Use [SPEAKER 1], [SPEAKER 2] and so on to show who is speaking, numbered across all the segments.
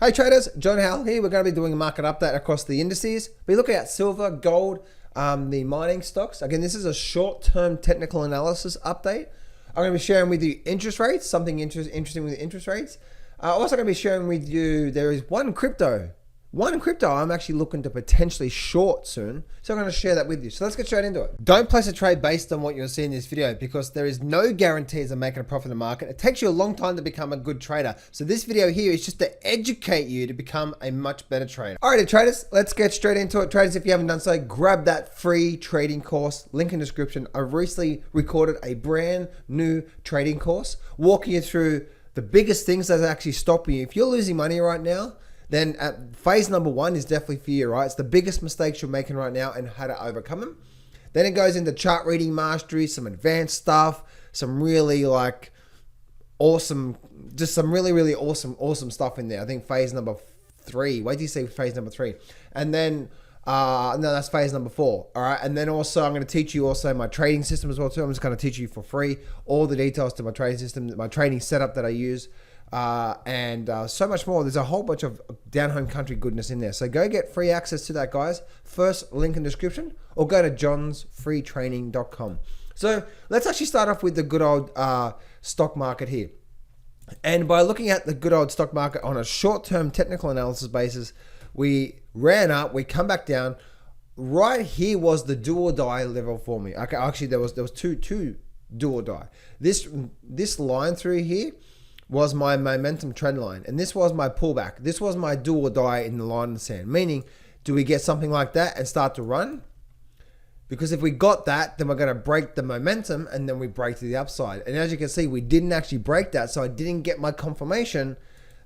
[SPEAKER 1] Hey traders, John Howell here. We're going to be doing a market update across the indices. We're looking at silver, gold, the mining stocks. Again, this is a short-term technical analysis update. I'm going to be sharing with you interest rates, something interesting with interest rates. Also going to be sharing with you, there is one crypto I'm actually looking to potentially short soon. So I'm going to share that with you. So let's get straight into it. Don't place a trade based on what you'll see in this video because there is no guarantees of making a profit in the market. It takes you a long time to become a good trader. So this video here is just to educate you to become a much better trader. Alrighty traders, let's get straight into it. Traders, if you haven't done so, grab that free trading course, link in the description. I recently recorded a brand new trading course, walking you through the biggest things that are actually stopping you. If you're losing money right now, then phase number one is definitely for you, right? It's the biggest mistakes you're making right now and how to overcome them. Then it goes into chart reading mastery, some advanced stuff, some really like awesome, just some really awesome stuff in there. I think phase number 3. Wait till you see phase number 3. And then, no, that's phase number 4. All right. And then also I'm going to teach you also my trading system as well too. I'm just going to teach you for free all the details to my trading system, my trading setup that I use. And so much more. There's a whole bunch of down home country goodness in there. So go get free access to that, guys. First link in the description or go to johnsfreetraining.com. So let's actually start off with the good old stock market here. And by looking at the good old stock market on a short-term technical analysis basis, we ran up, we come back down. Right here was the do or die level for me. Okay, actually there was two do or die. This line through here was my momentum trend line, and this was my pullback. This was my do or die in the line in the sand, meaning do we get something like that and start to run? Because if we got that, then we're going to break the momentum and then we break to the upside. And as you can see, we didn't actually break that, so I didn't get my confirmation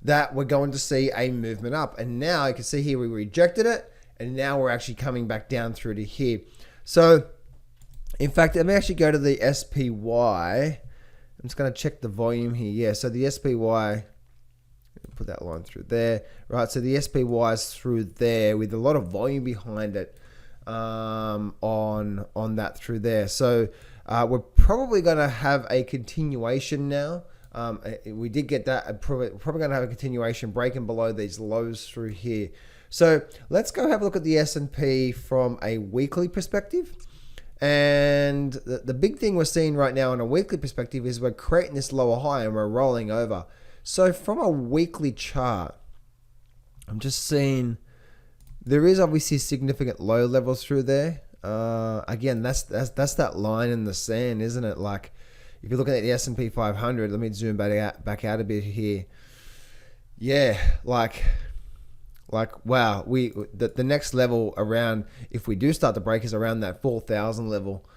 [SPEAKER 1] that we're going to see a movement up. And now you can see here we rejected it, and now we're actually coming back down through to here. So in fact, let me actually go to the SPY. I'm just going to check the volume here. Yeah, so the SPY, put that line through there. Right, so the SPY is through there with a lot of volume behind it on that through there. So we're probably going to have a continuation now. We did get that. Probably going to have a continuation breaking below these lows through here. So let's go have a look at the S&P from a weekly perspective. And the big thing we're seeing right now on a weekly perspective is we're creating this lower high and we're rolling over. So from a weekly chart, I'm just seeing there is obviously significant low levels through there. Again, that's that line in the sand, isn't it? Like if you're looking at the S&P 500, let me zoom back out a bit here. Yeah, like wow, the next level around, if we do start to break, is around that 4,000 level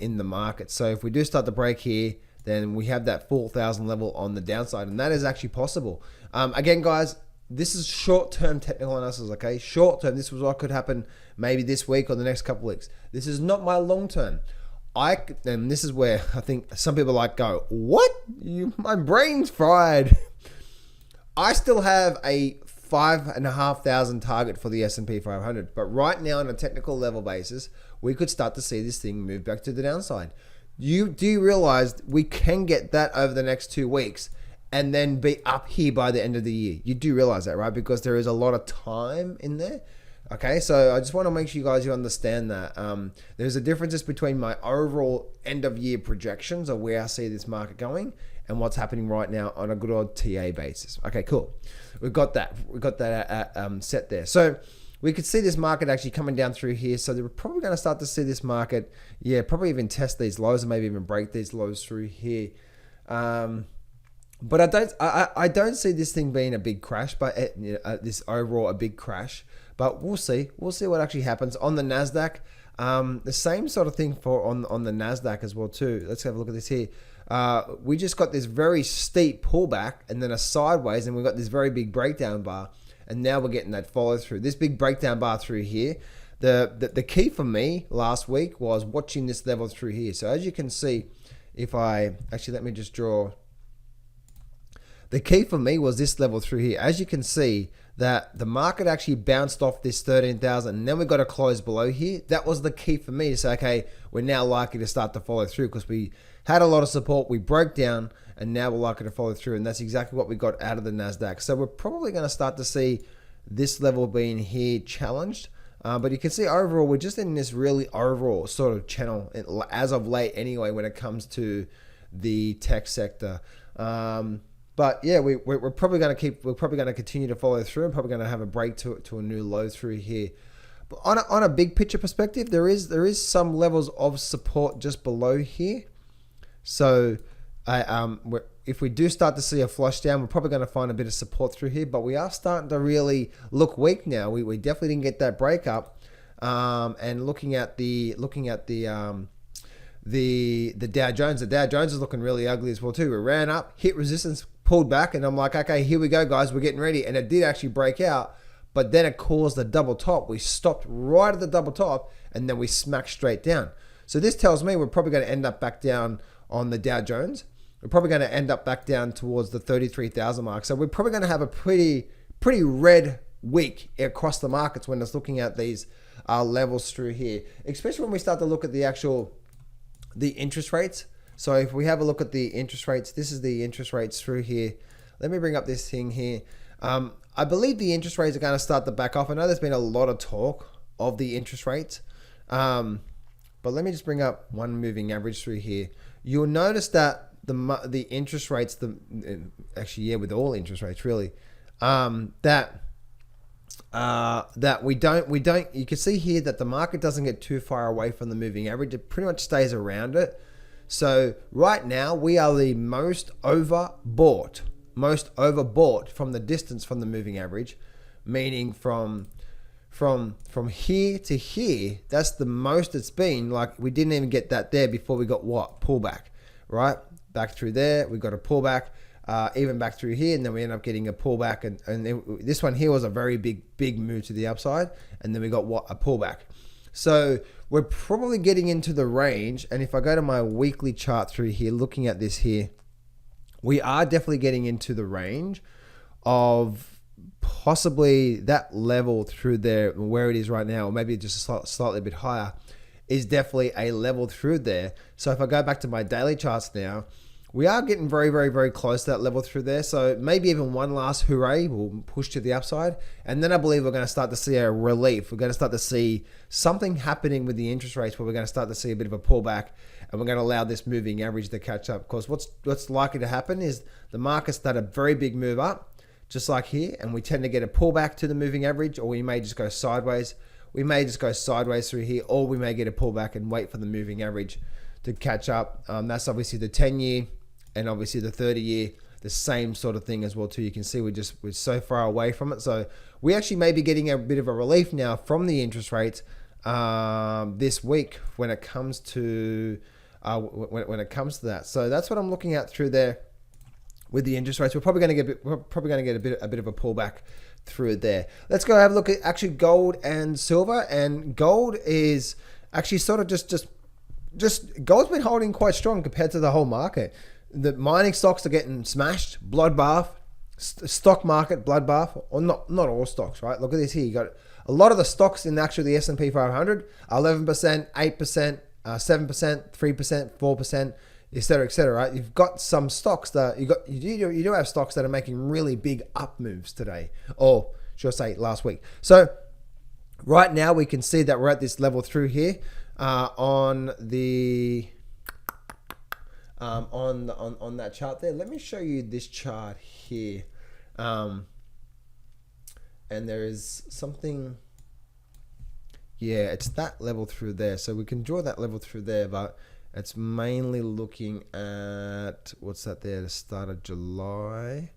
[SPEAKER 1] in the market. So if we do start to break here, then we have that 4,000 level on the downside, and that is actually possible. Again, guys, this is short-term technical analysis, okay? Short-term, this was what could happen maybe this week or the next couple of weeks. This is not my long-term. And this is where I think some people like go, what? My brain's fried. I still have a 5,500 target for the S&P 500, but right now on a technical level basis, we could start to see this thing move back to the downside. Do you realize we can get that over the next 2 weeks and then be up here by the end of the year? You do realize that, right? Because there is a lot of time in there. Okay, so I just want to make sure you understand that there's a difference between my overall end of year projections of where I see this market going and what's happening right now on a good old TA basis. Okay, cool. We've got that set there. So we could see this market actually coming down through here. So we're probably going to start to see this market, yeah, probably even test these lows and maybe even break these lows through here. But I don't see this thing being a big crash, but this overall a big crash. But we'll see. We'll see what actually happens on the Nasdaq. The same sort of thing for on the Nasdaq as well too. Let's have a look at this here. We just got this very steep pullback and then a sideways, and we've got this very big breakdown bar, and now we're getting that follow through. This big breakdown bar through here. The key for me last week was watching this level through here. So as you can see, if I actually, let me just draw. The key for me was this level through here. As you can see, that the market actually bounced off this 13,000 and then we got to close below here. That was the key for me to say, okay, we're now likely to start to follow through because we had a lot of support. We broke down and now we're likely to follow through, and that's exactly what we got out of the Nasdaq. So we're probably going to start to see this level being here challenged. But you can see overall, we're just in this really overall sort of channel as of late anyway when it comes to the tech sector. But yeah, we're probably going to continue to follow through and probably going to have a break to a new low through here. But on a big picture perspective, there is some levels of support just below here. So if we do start to see a flush down, we're probably going to find a bit of support through here, but we are starting to really look weak now. We definitely didn't get that break up. And looking at the Dow Jones, the Dow Jones is looking really ugly as well too. We ran up, hit resistance, pulled back, and I'm like, okay, here we go, guys, we're getting ready. And it did actually break out, but then it caused a double top. We stopped right at the double top, and then we smacked straight down. So this tells me we're probably going to end up back down on the Dow Jones. We're probably going to end up back down towards the 33,000 mark. So we're probably going to have a pretty red week across the markets when it's looking at these levels through here, especially when we start to look at the interest rates. So if we have a look at the interest rates, this is the interest rates through here. Let me bring up this thing here. I believe the interest rates are going to start to back off. I know there's been a lot of talk of the interest rates. But let me just bring up one moving average through here. You'll notice that the interest rates, with all interest rates really, that we don't. You can see here that the market doesn't get too far away from the moving average. It pretty much stays around it. So right now we are the most overbought from the distance from the moving average, meaning from here to here, that's the most it's been. Like, we didn't even get that there before we got what? Pullback, right? Back through there, we got a pullback, even back through here, and then we end up getting a pullback, and this one here was a very big move to the upside, and then we got what? A pullback. So we're probably getting into the range, and if I go to my weekly chart through here, looking at this here, we are definitely getting into the range of possibly that level through there where it is right now, or maybe just slightly a bit higher, is definitely a level through there. So if I go back to my daily charts now, we are getting very close to that level through there. So maybe even one last hooray will push to the upside. And then I believe we're going to start to see a relief. We're going to start to see something happening with the interest rates where we're going to start to see a bit of a pullback, and we're going to allow this moving average to catch up. Because what's likely to happen is the markets start a very big move up, just like here, and we tend to get a pullback to the moving average, or we may just go sideways. We may just go sideways through here, or we may get a pullback and wait for the moving average to catch up. That's obviously the 10-year and obviously the 30-year, the same sort of thing as well too. You can see we're so far away from it. So we actually may be getting a bit of a relief now from the interest rates this week when it comes to that. So that's what I'm looking at through there with the interest rates. We're probably going to get a bit of a pullback through there. Let's go have a look at actually gold and silver. And gold is actually sort of just gold's been holding quite strong compared to the whole market. The mining stocks are getting smashed, bloodbath. Stock market bloodbath, or not all stocks, right? Look at this here. You got a lot of the stocks in actually the S&P 500, 11%, 8%, 7%, 3%, 4%, etc., right? You've got some stocks that you do have stocks that are making really big up moves today, or should I say last week. So right now we can see that we're at this level through here on that chart there. Let me show you this chart here. And there is something, yeah, it's that level through there. So we can draw that level through there, but it's mainly looking at, what's that there, the start of July.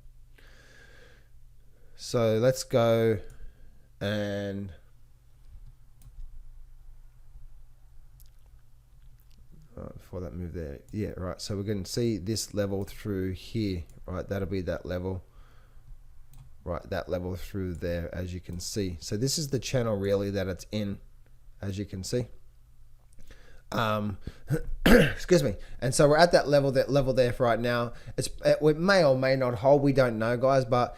[SPEAKER 1] So let's go and before that move there, yeah, right. So we're going to see this level through here, right? That'll be that level, right? That level through there, as you can see. So this is the channel really that it's in, as you can see. Excuse me. And so we're at that level there for right now. It may or may not hold. We don't know, guys. But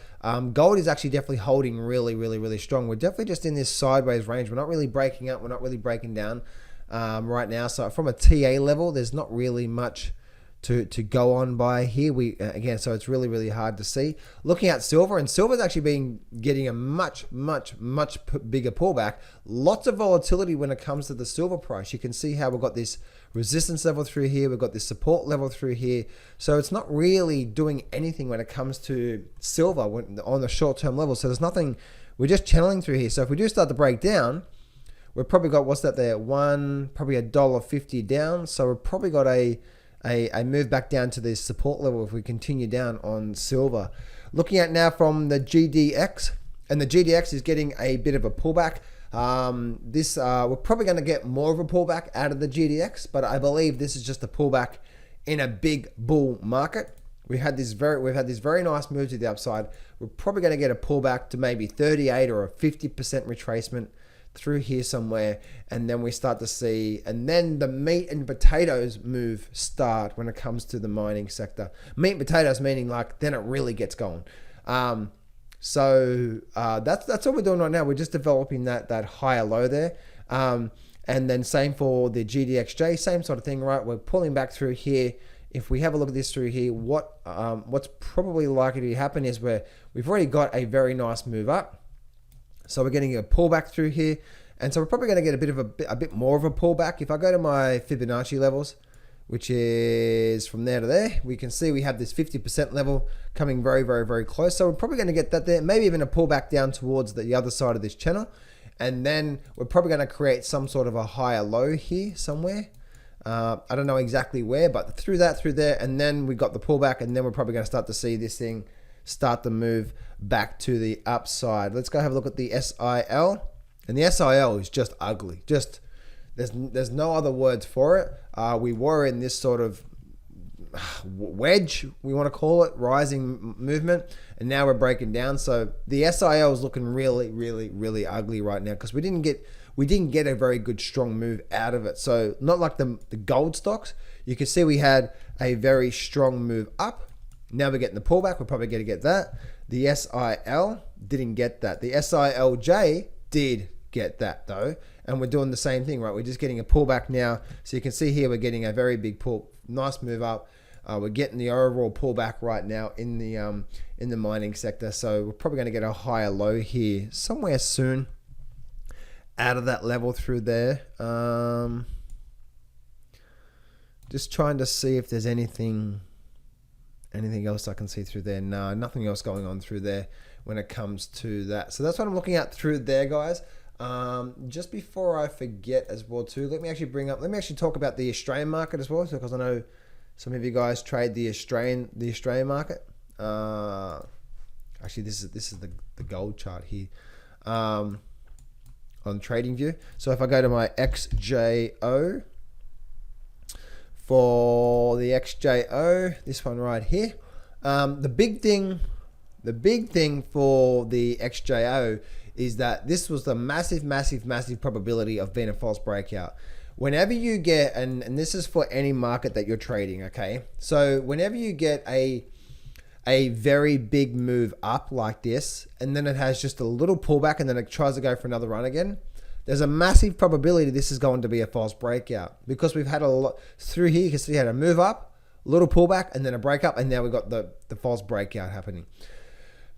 [SPEAKER 1] gold is actually definitely holding really strong. We're definitely just in this sideways range. We're not really breaking up. We're not really breaking down right now. So from a TA level, there's not really much to go on by here. We again, so it's really hard to see. Looking at silver, and silver's actually getting a much bigger pullback. Lots of volatility when it comes to the silver price. You can see how we've got this resistance level through here, we've got this support level through here. So it's not really doing anything when it comes to silver on the short-term level. So there's nothing, we're just channeling through here. So if we do start to break down, we've probably got, what's that there, probably $1.50 down. So we've probably got a move back down to this support level if we continue down on silver. Looking at now from the GDX, and the GDX is getting a bit of a pullback. We're probably going to get more of a pullback out of the GDX, but I believe this is just a pullback in a big bull market. We've had this very nice move to the upside. We're probably going to get a pullback to maybe 38 or a 50% retracement through here somewhere, and then we start to see, and then the meat and potatoes move start when it comes to the mining sector. Meat and potatoes meaning like then it really gets going. So that's what we're doing right now. We're just developing that higher low there, and then same for the GDXJ, same sort of thing, right? We're pulling back through here. If we have a look at this through here, what's probably likely to happen is we've already got a very nice move up, so we're getting a pullback through here, and so we're probably going to get a bit more of a pullback. If I go to my Fibonacci levels, which is from there to there, we can see we have this 50% level coming very close. So we're probably going to get that there, maybe even a pullback down towards the other side of this channel. And then we're probably going to create some sort of a higher low here somewhere. I don't know exactly where, but through there, and then we got the pullback, and then we're probably going to start to see this thing start to move back to the upside. Let's go have a look at the SIL. And the SIL is just ugly. There's no other words for it. We were in this sort of wedge, we want to call it, rising movement, and now we're breaking down. So the SIL is looking really ugly right now because we didn't get a very good strong move out of it. So not like the gold stocks. You can see we had a very strong move up. Now we're getting the pullback. We're probably going to get that. The SIL didn't get that. The SILJ did get that though, and we're doing the same thing, right? We're just getting a pullback now. So you can see here we're getting a very big nice move up. We're getting the overall pullback right now in the mining sector. So we're probably going to get a higher low here somewhere soon out of that level through there. Just trying to see if there's anything else I can see through there. No, nothing else going on through there when it comes to that. So that's what I'm looking at through there, guys. Just before I forget as well too, let me actually talk about the Australian market as well, because I know some of you guys trade the Australian market. Actually, this is the gold chart here on TradingView. So if I go to my XJO, for the XJO, this one right here, the big thing for the XJO is that this was the massive probability of being a false breakout. Whenever you get, and this is for any market that you're trading, okay? So whenever you get a very big move up like this, and then it has just a little pullback, and then it tries to go for another run again, there's a massive probability this is going to be a false breakout, because we've had a lot through here. You can see we had a move up, a little pullback, and then a break up, and now we've got the false breakout happening.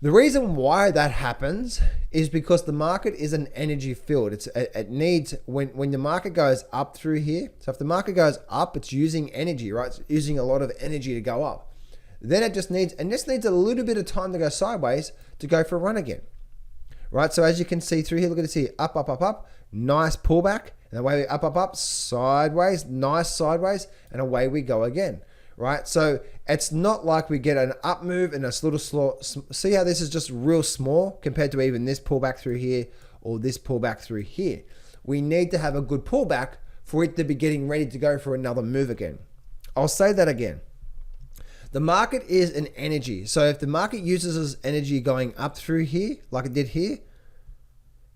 [SPEAKER 1] The reason why that happens is because the market is an energy field. It needs, when the market goes up through here, so if the market goes up, it's using energy, right? It's using a lot of energy to go up. Then it just needs a little bit of time to go sideways to go for a run again, right? So as you can see through here, look at this here, up, nice pullback, and away, up, sideways, nice sideways, and away we go again. Right, so it's not like we get an up move and a little slow. See how this is just real small compared to even this pullback through here or this pullback through here. We need to have a good pullback for it to be getting ready to go for another move again. I'll say that again. The market is an energy. So if the market uses its energy going up through here, like it did here,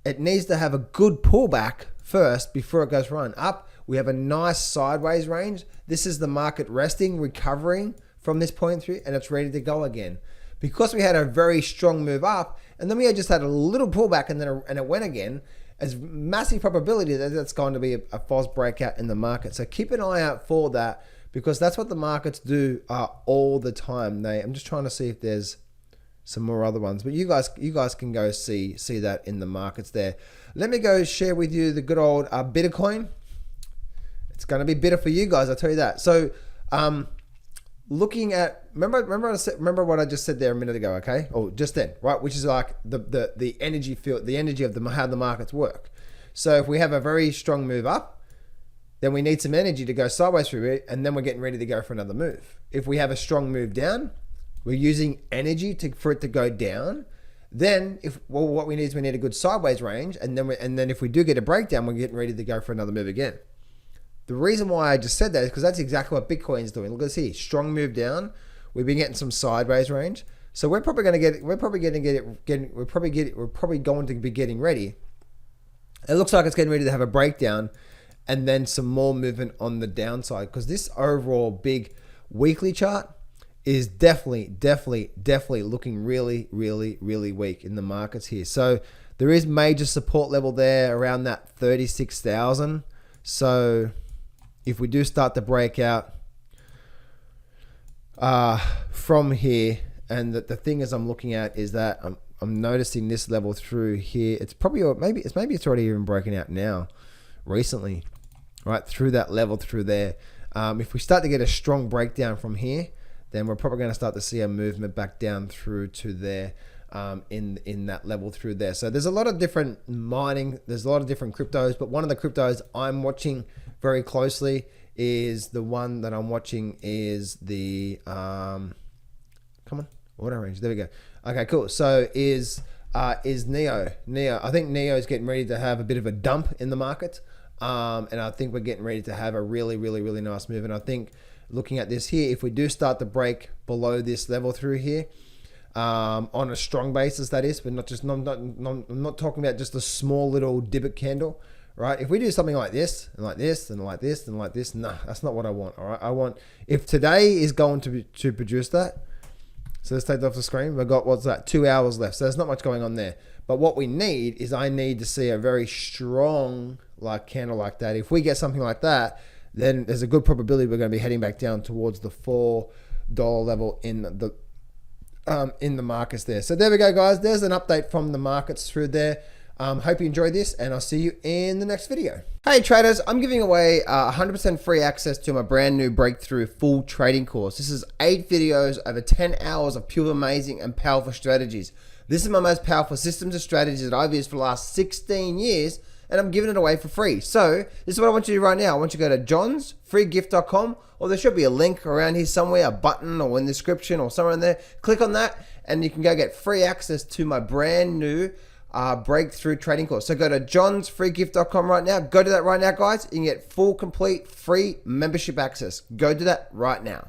[SPEAKER 1] it needs to have a good pullback first before it goes run up. We have a nice sideways range. This is the market resting, recovering from this point through, and it's ready to go again. Because we had a very strong move up, and then we just had a little pullback, and then it went again, there's massive probability that that's going to be a false breakout in the market. So keep an eye out for that, because that's what the markets do all the time. I'm just trying to see if there's some more other ones, but you guys can go see that in the markets there. Let me go share with you the good old Bitcoin. It's going to be bitter for you guys, I'll tell you that. So looking at, remember what I just said there a minute ago, okay? Or just then, right? Which is like the energy field, the energy of how the markets work. So if we have a very strong move up, then we need some energy to go sideways through it, and then we're getting ready to go for another move. If we have a strong move down, we're using energy for it to go down. Then what we need is we need a good sideways range, and then if we do get a breakdown, we're getting ready to go for another move again. The reason why I just said that is because that's exactly what Bitcoin's doing. Look at this here, strong move down. We've been getting some sideways range, so we're probably going to be getting ready. It looks like it's getting ready to have a breakdown, and then some more movement on the downside, because this overall big weekly chart is definitely looking really weak in the markets here. So there is major support level there around that 36,000. So if we do start to break out from here, and the thing is I'm looking at is that I'm noticing this level through here. It's probably, maybe it's already even broken out now recently, right through that level through there. If we start to get a strong breakdown from here, then we're probably going to start to see a movement back down through to there, in that level through there. So there's a lot of different mining, there's a lot of different cryptos, but one of the cryptos I'm watching very closely is the one that I'm watching is the come on, order range. There we go. Okay, cool. So is Neo. I think Neo is getting ready to have a bit of a dump in the market, and I think we're getting ready to have a really nice move. And I think looking at this here, if we do start to break below this level through here, on a strong basis, that is, but I'm not talking about just a small little divot candle, right? If we do something like this and like this and like this and like this, nah, that's not what I want. All right, I want, if today is going to produce that. So let's take it off the screen. We've got, what's that, 2 hours left. So there's not much going on there. But what we need is, I need to see a very strong candle like that. If we get something like that, then there's a good probability we're going to be heading back down towards the $4 level in the markets there. So there we go, guys. There's an update from the markets through there. Hope you enjoyed this, and I'll see you in the next video. Hey traders, I'm giving away 100% free access to my brand new breakthrough full trading course. This is 8 videos over 10 hours of pure amazing and powerful strategies. This is my most powerful systems and strategies that I've used for the last 16 years, and I'm giving it away for free. So this is what I want you to do right now. I want you to go to johnsfreegift.com, or there should be a link around here somewhere, a button or in the description or somewhere in there. Click on that and you can go get free access to my brand new breakthrough trading course. So go to johnsfreegift.com right now. Go to that right now, guys. You can get full, complete, free membership access. Go do that right now.